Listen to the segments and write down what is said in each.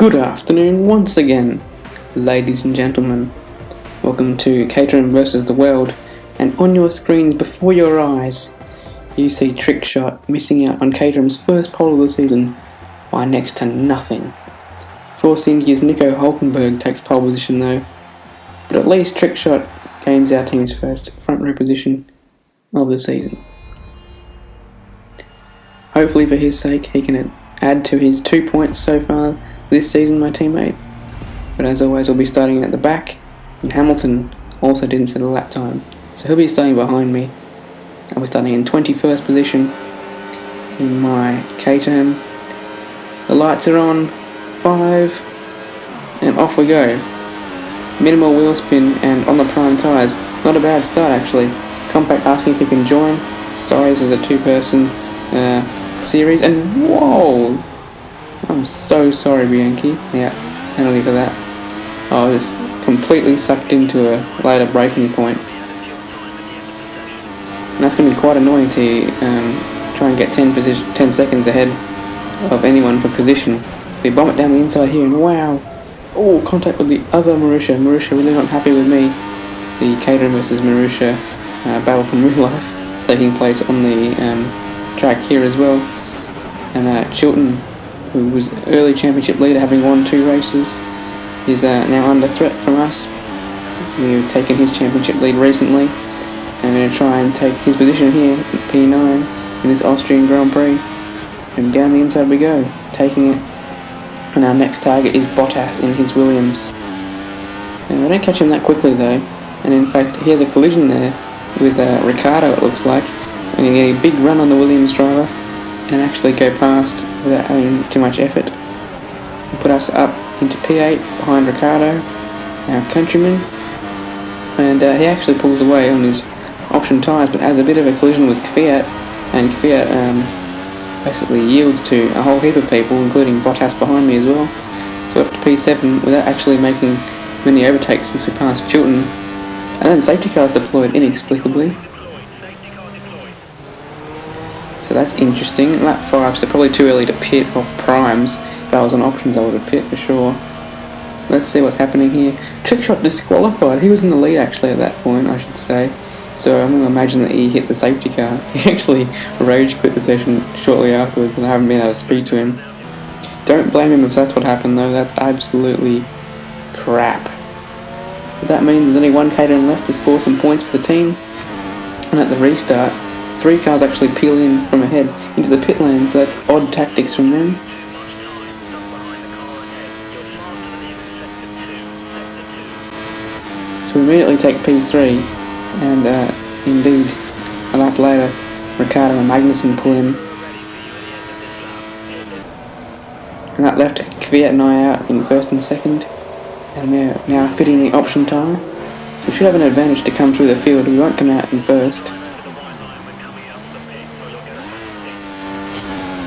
Good afternoon once again, ladies and gentlemen. Welcome to Caterham versus the world, and on your screens before your eyes, you see Trickshot missing out on Caterham's first pole of the season by next to nothing. Force India's Nico Hulkenberg takes pole position though, but at least Trickshot gains our team's first front row position of the season. Hopefully for his sake he can add to his 2 points so far this season, my teammate. But as always, we'll be starting at the back, and Hamilton also didn't set a lap time, so he'll be starting behind me. I'll be starting in 21st position in my Caterham. The lights are on, 5, and off we go. Minimal wheel spin and on the prime tyres. Not a bad start actually. Compact asking if you can join. Sorry, this is a two-person series, and whoa! I'm so sorry, Bianchi. Yeah, penalty for that. I was completely sucked into a later braking point. And that's going to be quite annoying to try and get 10 seconds ahead of anyone for position. We bomb it down the inside here, and wow! Oh, contact with the other Marussia. Marussia really not happy with me. The Caterham versus Marussia battle from real life taking place on the track here as well. And Chilton, who was early championship leader having won 2 races, is now under threat from us. We've taken his championship lead recently, and we're going to try and take his position here at P9 in this Austrian Grand Prix. And down the inside we go, taking it. And our next target is Bottas in his Williams. And I don't catch him that quickly though, and in fact he has a collision there with Ricciardo, it looks like. I'm going to get a big run on the Williams driver and actually go past without having too much effort. And put us up into P8 behind Ricciardo, our countryman. And he actually pulls away on his option tyres, but has a bit of a collision with Kvyat, and Kvyat basically yields to a whole heap of people, including Bottas behind me as well. So up to P7 without actually making many overtakes since we passed Chilton. And then safety cars deployed inexplicably. So that's interesting. Lap 5, so probably too early to pit off primes. If I was on options, I would have pit for sure. Let's see what's happening here. Trickshot disqualified. He was in the lead actually at that point, I should say. So I'm going to imagine that he hit the safety car. He actually rage quit the session shortly afterwards, and I haven't been able to speak to him. Don't blame him if that's what happened though. That's absolutely crap. But that means there's only one Caterham left to score some points for the team. And at the restart, 3 cars actually peel in from ahead into the pit lane, so that's odd tactics from them. So we immediately take P3, and indeed, a lap later, Ricciardo and Magnussen pull in. And that left Kvyat and I out in first and second, and we're now fitting the option tyre. So we should have an advantage to come through the field. We won't come out in first.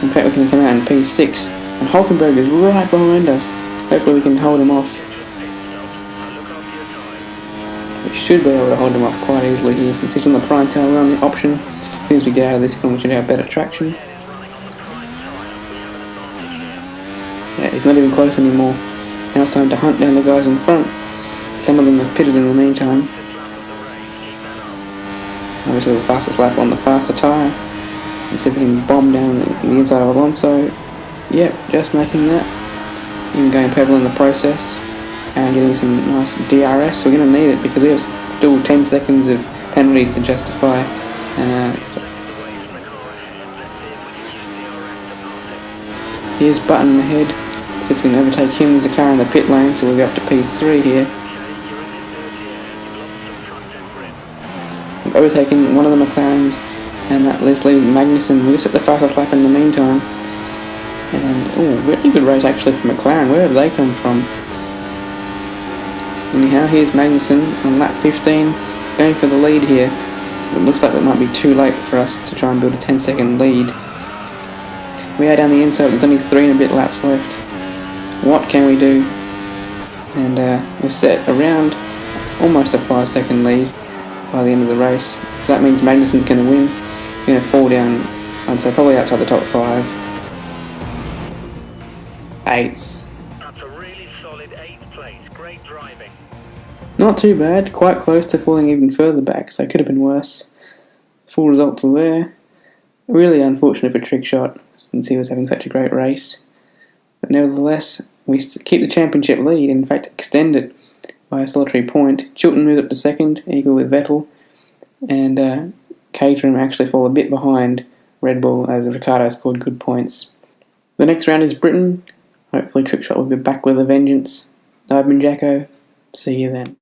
In fact, we can come out in P6, and Hulkenberg is right behind us. Hopefully we can hold him off. We should be able to hold him off quite easily here, since he's on the prime tail, we're on the option. As soon as we get out of this corner, we should have better traction. Yeah, he's not even close anymore. Now it's time to hunt down the guys in front. Some of them have pitted in the meantime. Obviously the fastest lap on the faster tyre. Let's see if we can bomb down the inside of Alonso. Yep, just making that. Even going pebble in the process. And getting some nice DRS. We're going to need it because we have still 10 seconds of penalties to justify. Here's Button ahead. See if we can overtake him. There's a car in the pit lane, so we'll go up to P3 here. We've overtaken one of the McLarens, and that leaves Magnussen. We'll set the fastest lap in the meantime. And, oh, really good race actually for McLaren. Where did they come from? Anyhow, here's Magnussen on lap 15, going for the lead here. It looks like it might be too late for us to try and build a 10-second lead. We are down the inside, there's only 3 and a bit laps left. What can we do? And we're set around almost a 5-second lead by the end of the race. So that means Magnussen's going to win. We're going to fall down, I'd say probably outside the top 5. 8th. solid 8th place. Great driving. Not too bad, quite close to falling even further back, so it could have been worse. Full results are there. Really unfortunate for Trickshot, since he was having such a great race. But nevertheless, we keep the championship lead, in fact extend it by a solitary point. Chilton moves up to second, equal with Vettel, and Caterham actually fall a bit behind Red Bull as Ricciardo scored good points. The next round is Britain. Hopefully Trickshot will be back with a vengeance. I've been Jacko. See you then.